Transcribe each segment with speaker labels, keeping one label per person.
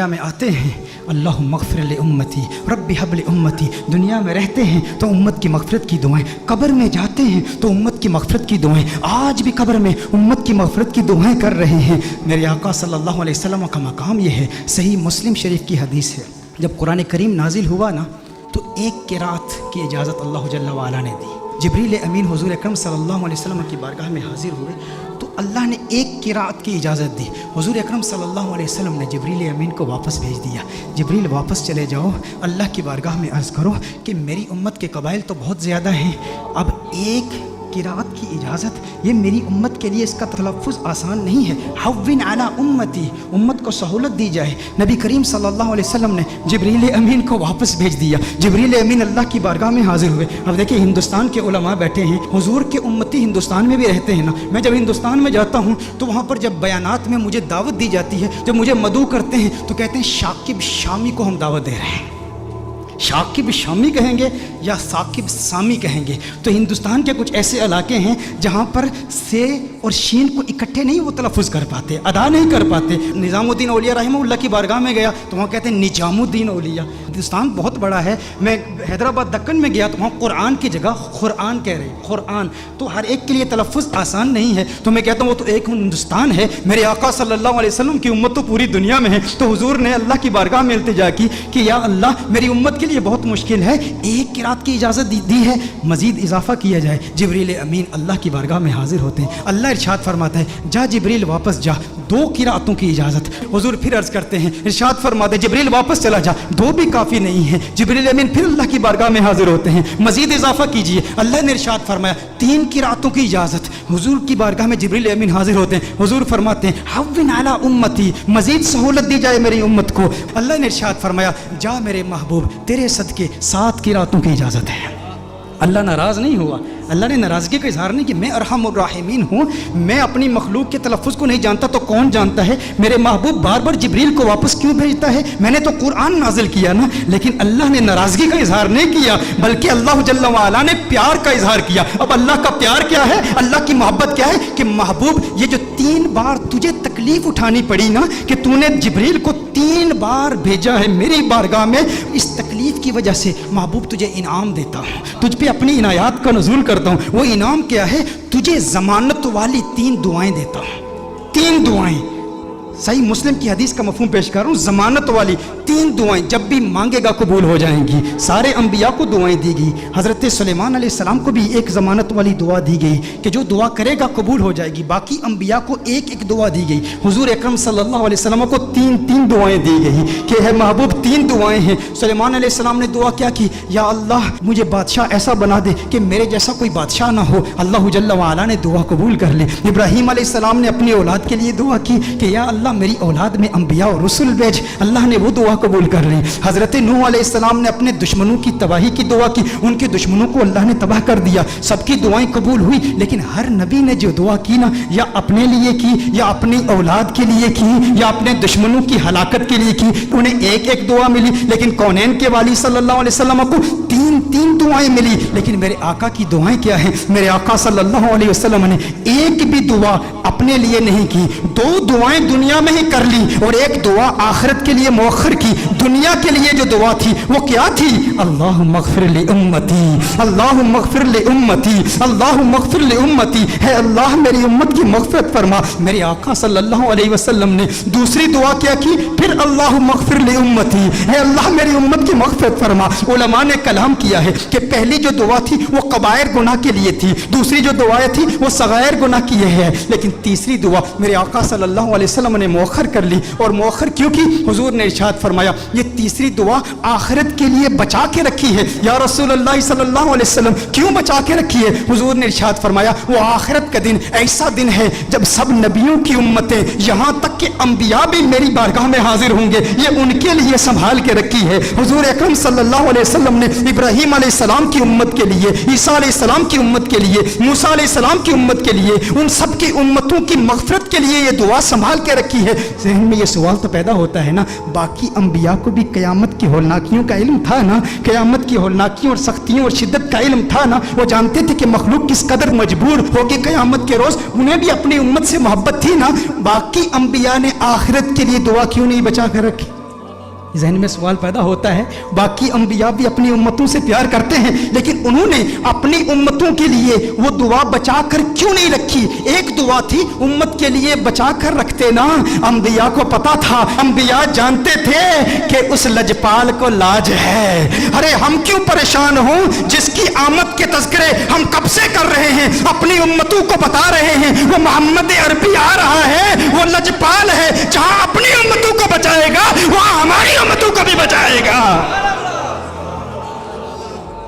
Speaker 1: میں آتے ہیں اللہم اغفر لامتی رب ہب لامتی، دنیا میں رہتے ہیں تو امت کی مغفرت کی دعائیں، قبر میں جاتے ہیں تو امت کی مغفرت کی دعائیں، آج بھی قبر میں امت کی مغفرت کی دعائیں کر رہے ہیں۔ میرے آقا صلی اللہ علیہ وسلم کا مقام یہ ہے۔ صحیح مسلم شریف کی حدیث ہے، جب قرآن کریم نازل ہوا نا تو ایک قرات کی اجازت اللہ جل وعلا نے دی۔ جبریل امین حضور اکرم صلی اللہ علیہ وسلم کی بارگاہ میں حاضر ہوئے تو اللہ نے ایک قرات کی اجازت دی۔ حضور اکرم صلی اللہ علیہ وسلم نے جبریل امین کو واپس بھیج دیا، جبریل واپس چلے جاؤ، اللہ کی بارگاہ میں عرض کرو کہ میری امت کے قبائل تو بہت زیادہ ہیں، اب ایک قرات کی اجازت، یہ میری امت کے لیے اس کا تلفظ آسان نہیں ہے۔ حوّن علی امتی، امت کو سہولت دی جائے۔ نبی کریم صلی اللہ علیہ وسلم نے جبریل امین کو واپس بھیج دیا، جبریل امین اللہ کی بارگاہ میں حاضر ہوئے۔ اب دیکھیں ہندوستان کے علماء بیٹھے ہیں، حضور کے امتی ہندوستان میں بھی رہتے ہیں نا، میں جب ہندوستان میں جاتا ہوں تو وہاں پر جب بیانات میں مجھے دعوت دی جاتی ہے، جب مجھے مدعو کرتے ہیں تو کہتے ہیں شاکب شامی کو ہم دعوت دے رہے ہیں۔ شاکب شامی کہیں گے یا ثاقب سامی کہیں گے؟ تو ہندوستان کے کچھ ایسے علاقے ہیں جہاں پر سے اور شین کو اکٹھے نہیں وہ تلفظ کر پاتے، ادا نہیں کر پاتے۔ نظام الدین اولیاء رحمہ اللہ کی بارگاہ میں گیا تو وہاں کہتے ہیں نجام الدین اولیاء۔ ہندوستان بہت بڑا ہے، میں حیدرآباد دکن میں گیا تو وہاں قرآن کی جگہ قرآن کہہ رہے ہیں، قرآن۔ تو ہر ایک کے لیے تلفظ آسان نہیں ہے، تو میں کہتا ہوں وہ تو ایک ہندوستان ہے، میرے آقا صلی اللہ علیہ وسلم کی امت تو پوری دنیا میں ہے۔ تو حضور نے اللہ کی بارگاہ میں التجا کی کہ یا اللہ میری امت کے لیے بہت مشکل ہے، ایک قرات کی اجازت دی ہے، مزید اضافہ کیا جائے۔ جبریل امین اللہ کی بارگاہ میں حاضر ہوتے ہیں، اللہ ارشاد فرماتا ہے جا جبریل واپس جا، دو قراتوں کی اجازت۔ حضور پھر عرض کرتے ہیں، ارشاد فرماتے ہیں جبریل واپس چلا جا، دو بھی کافی نہیں ہے۔ جبریل امین پھر اللہ کی بارگاہ میں حاضر ہوتے ہیں، مزید اضافہ کیجئے۔ اللہ نے ارشاد فرمایا تین قراتوں کی اجازت۔ حضور کی بارگاہ میں جبریل امین حاضر ہوتے ہیں، حضور فرماتے ہیں حوّن علی امتی، مزید سہولت دی جائے میری امت کو۔ اللہ نے ارشاد فرمایا جا میرے محبوب تیرے صدقے 7 قراتوں کی اجازت ہے۔ اللہ ناراض نہیں ہوا، اللہ نے ناراضگی کا اظہار نہیں کہ میں ارحم الراحمین ہوں، میں اپنی مخلوق کے تلفظ کو نہیں جانتا تو کون جانتا ہے؟ میرے محبوب بار بار جبریل کو واپس کیوں بھیجتا ہے؟ میں نے تو قرآن نازل کیا نا، لیکن اللہ نے ناراضگی کا اظہار نہیں کیا بلکہ اللہ جل وعلا نے پیار کا اظہار کیا۔ اب اللہ کا پیار کیا ہے، اللہ کی محبت کیا ہے کہ محبوب یہ جو 3 بار تجھے تکلیف اٹھانی پڑی نا کہ تو نے جبریل کو 3 بار بھیجا ہے میری بارگاہ میں، اس تکلیف کی وجہ سے محبوب تجھے انعام دیتا ہوں، تجھ پہ اپنی عنایات کا نزول کرتا ہوں۔ وہ انعام کیا ہے؟ تجھے ضمانت والی 3 دعائیں دیتا ہوں، 3 دعائیں۔ صحیح مسلم کی حدیث کا مفہوم پیش کر رہا ہوں، ضمانت والی 3 دعائیں، جب بھی مانگے گا قبول ہو جائیں گی۔ سارے انبیاء کو دعائیں دی گئی، حضرت سلیمان علیہ السلام کو بھی ایک ضمانت والی دعا دی گئی کہ جو دعا کرے گا قبول ہو جائے گی۔ باقی انبیاء کو ایک ایک دعا دی گئی، حضور اکرم صلی اللہ علیہ وسلم کو 3 دعائیں دی گئی کہ ہے محبوب 3 دعائیں ہیں۔ سلیمان علیہ السلام نے دعا کیا کی؟ یا اللہ مجھے بادشاہ ایسا بنا دے کہ میرے جیسا کوئی بادشاہ نہ ہو۔ اللہ جل وعلا نے دعا قبول کر لی۔ ابراہیم علیہ السلام نے اپنی اولاد کے لیے دعا کی کہ یا اللہ میری اولاد میں انبیاء اور رسول بھیج، اللہ نے وہ دعا قبول کر لی۔ حضرت نوح علیہ السلام نے اپنے دشمنوں کی تباہی کی دعا کی، ان کے دشمنوں کو اللہ نے تباہ کر دیا، سب کی دعائیں قبول ہوئی۔ لیکن ہر نبی نے جو دعا کی نا، یا اپنے لیے کی یا اپنی اولاد کے لیے کی یا اپنے دشمنوں کی ہلاکت کے لیے کی، انہیں ایک ایک دعا ملی۔ لیکن کونین کے والی صلی اللہ علیہ وسلم کو 3 دعائیں ملی۔ لیکن میرے آقا کی دعائیں کیا ہیں؟ میرے آقا صلی اللہ علیہ وسلم نے ایک بھی دعا اپنے لیے نہیں کی، 2 دعائیں دنیا میں ہی کر لی اور ایک دعا آخرت کے لیے مؤخر کی۔ دنیا کے لیے جو دعا تھی وہ کیا تھی؟ اللہم اغفر لامتی، اللہم اغفر لامتی، اللہم اغفر لامتی، ہے اللہ میری امت کی مغفرت فرما۔ میرے آقا صلی اللہ علیہ وسلم نے دوسری دعا کیا کی؟ پھر اللہم اغفر لامتی، ہے اللہ میری امت کی مغفرت فرما۔ علماء نے کلام کیا ہے کہ پہلی جو دعا تھی وہ کبائر گناہ کے لیے تھی، دوسری جو دعائیں تھی وہ صغائر گناہ کی ہے، لیکن تیسری دعا میرے آقا صلی اللہ علیہ وسلم نے مؤخر کر لی۔ اور مؤخر کیوں کی؟ حضور نے ارشاد فرمایا یہ تیسری دعا آخرت کے لیے بچا کے رکھی ہے۔ یا رسول اللہ صلی اللہ علیہ وسلم کیوں بچا کے رکھی ہے؟ حضور نے ارشاد فرمایا وہ آخرت کا دن ایسا دن ہے جب سب نبیوں کی امتیں یہاں تک کہ انبیاء بھی میری بارگاہ میں حاضر ہوں گے، یہ ان کے لیے سنبھال کے رکھی ہے۔ حضور اکرم صلی اللہ علیہ وسلم نے ابراہیم علیہ السلام کی امت کے لیے، عیسیٰ علیہ السلام کی امت کے لیے، موسیٰ علیہ السلام کی امت کے لیے، ان سب کی امتوں کی مغفرت کے لیے یہ دعا سنبھال کے رکھی ہے۔ ذہن میں یہ سوال تو پیدا ہوتا ہے نا، باقی انبیاء کو بھی قیامت کی ہولناکیوں کا علم تھا نا، قیامت کی ہولناکیوں اور سختیوں اور شدت کا علم تھا نا، وہ جانتے تھے کہ مخلوق کس قدر مجبور ہوگی قیامت کے روز، انہیں بھی اپنی امت سے محبت تھی نا۔ باقی انبیاء نے آخرت کے لیے دعا کیوں نہیں بچا کر رکھی؟ ذہن میں سوال پیدا ہوتا ہے، باقی انبیاء بھی اپنی امتوں سے پیار کرتے ہیں، لیکن انہوں نے اپنی امتوں کے لیے وہ دعا بچا کر کیوں نہیں رکھی؟ ایک دعا تھی امت کے لیے بچا کر رکھتے نا۔ انبیاء کو پتا تھا، انبیاء جانتے تھے کہ اس لجپال کو لاج ہے۔ ارے ہم کیوں پریشان ہوں جس کی آمد کے تذکرے ہم کب سے کر رہے ہیں، اپنی امتوں کو بتا رہے ہیں وہ محمد عربی آ رہا ہے، وہ لجپال ہے، جہاں اپنی امتوں کو بچائے گا وہاں ہماری امتوں کو بھی بچائے گا۔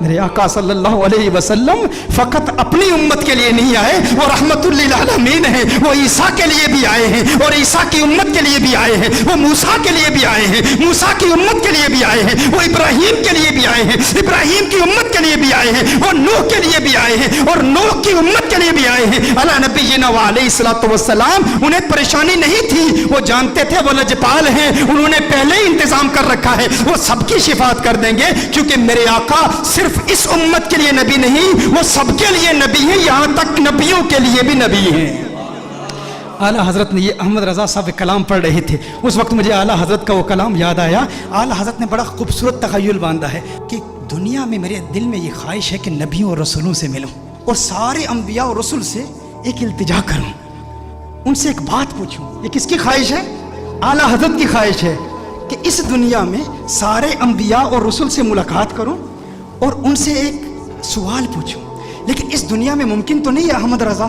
Speaker 1: میرے آقا صلی اللہ علیہ وسلم فقط اپنی امت کے لیے نہیں آئے، وہ رحمت للعالمین ہیں، وہ عیسیٰ کے لیے بھی آئے ہیں اور عیسیٰ کی امت کے لیے بھی آئے ہیں، وہ موسیٰ کے لیے بھی آئے ہیں، موسیٰ کی امت کے لیے بھی آئے ہیں، وہ ابراہیم کے لیے بھی آئے ہیں، ابراہیم کی امت کے لیے بھی آئے ہیں، وہ نوح کے لیے بھی آئے ہیں اور نوح کی امت کے لیے بھی آئے ہیں۔ علی نبینا وعلیہ الصلوۃ والسلام، انہیں پریشانی نہیں تھی، وہ جانتے تھے وہ لجپال ہیں، انہوں نے پہلے ہی انتظام کر رکھا ہے، وہ سب کی شفاعت کر دیں گے، کیونکہ میرے آقا صرف اس امت کے لیے نبی نہیں، وہ سب کے لیے نبی ہیں، یہاں تک نبیوں کے لیے بھی نبی ہیں۔ اعلیٰ حضرت نے یہ احمد رضا صاحب کلام پڑھ رہے تھے، اس وقت مجھے اعلیٰ حضرت کا وہ کلام یاد آیا۔ اعلیٰ حضرت نے بڑا خوبصورت تخیل باندھا ہے کہ دنیا میں میرے دل میں یہ خواہش ہے کہ نبیوں اور رسولوں سے ملوں اور سارے انبیاء اور رسول سے ایک التجا کروں، ان سے ایک بات پوچھوں۔ یہ کس کی خواہش ہے؟ اعلیٰ حضرت کی خواہش ہے کہ اس دنیا میں سارے انبیاء اور رسول سے ملاقات کروں اور ان سے ایک سوال پوچھوں۔ لیکن اس دنیا میں ممکن تو نہیں ہے احمد رضا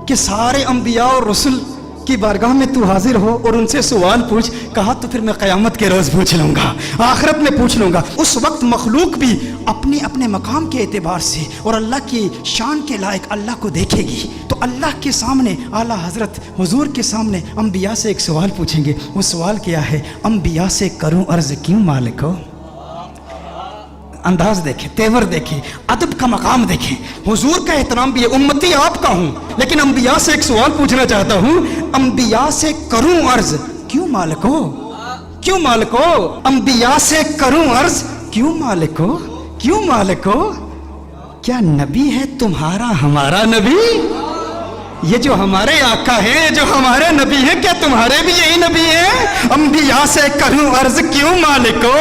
Speaker 1: کہ سارے انبیاء اور رسول کی بارگاہ میں تو حاضر ہو اور ان سے سوال پوچھ۔ کہا تو پھر میں قیامت کے روز پوچھ لوں گا، آخرت میں پوچھ لوں گا۔ اس وقت مخلوق بھی اپنے اپنے مقام کے اعتبار سے اور اللہ کی شان کے لائق اللہ کو دیکھے گی، تو اللہ کے سامنے اعلیٰ حضرت حضور کے سامنے انبیاء سے ایک سوال پوچھیں گے۔ وہ سوال کیا ہے؟ انبیاء سے کروں عرض کیوں مالک ہو؟ انداز دیکھیں، تیور دیکھیں، ادب کا مقام دیکھیں، حضور کا احترام بھی ہے، امتی آپ کا ہوں، لیکن انبیاء سے ایک سوال پوچھنا چاہتا ہوں، انبیاء سے کروں عرض کیوں مالک ہو؟ کیوں مالک ہو؟ انبیاء سے کروں عرض کیوں مالک ہو؟ کیوں مالک ہو؟ کیا نبی ہے تمہارا ہمارا نبی؟ یہ جو ہمارے آقا ہیں، جو ہمارے نبی ہیں، کیا تمہارے بھی یہی نبی ہیں؟ انبیاء سے کروں عرض کیوں مالک ہو؟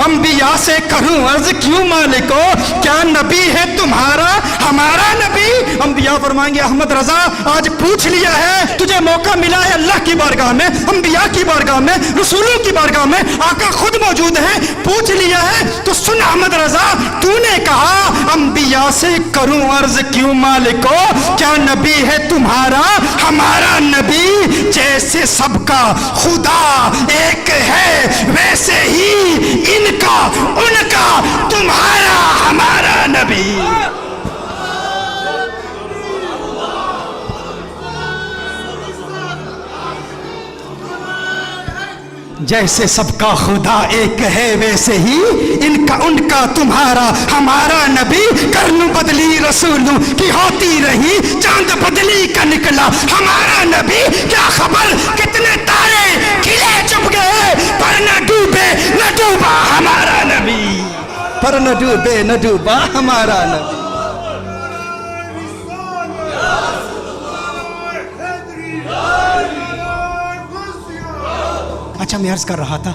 Speaker 1: انبیاء سے کروں عرض کیوں مالک ہو؟ کیا نبی ہے تمہارا ہمارا نبی؟ انبیاء فرمائیں گے احمد رضا آج پوچھ لیا ہے، تجھے موقع ملا ہے اللہ کی بارگاہ میں، انبیاء کی بارگاہ میں، رسولوں کی بارگاہ میں، آقا خود موجود ہیں، پوچھ لیا ہے تو سن احمد رضا، تو نے کہا انبیاء سے کروں عرض کیوں مالک ہو؟ کیا نبی ہے تمہارا ہمارا نبی؟ جیسے سب کا خدا ایک ہے ویسے ہی ان کا ان کا تمہارا ہمارا نبی۔ جیسے سب کا خدا ایک ہے ویسے ہی ان کا تمہارا ہمارا نبی۔ کرن بدلی رسولوں کی ہوتی رہی، چاند بدلی کا نکلا ہمارا نبی۔ کیا خبر کتنے تارے کھلے چپ گئے، پر نہ ڈوبے نہ ڈوبا ہمارا نبی، پر نہ ڈوبے نہ ڈوبا ہمارا نبی۔ اچھا میں عرض کر رہا تھا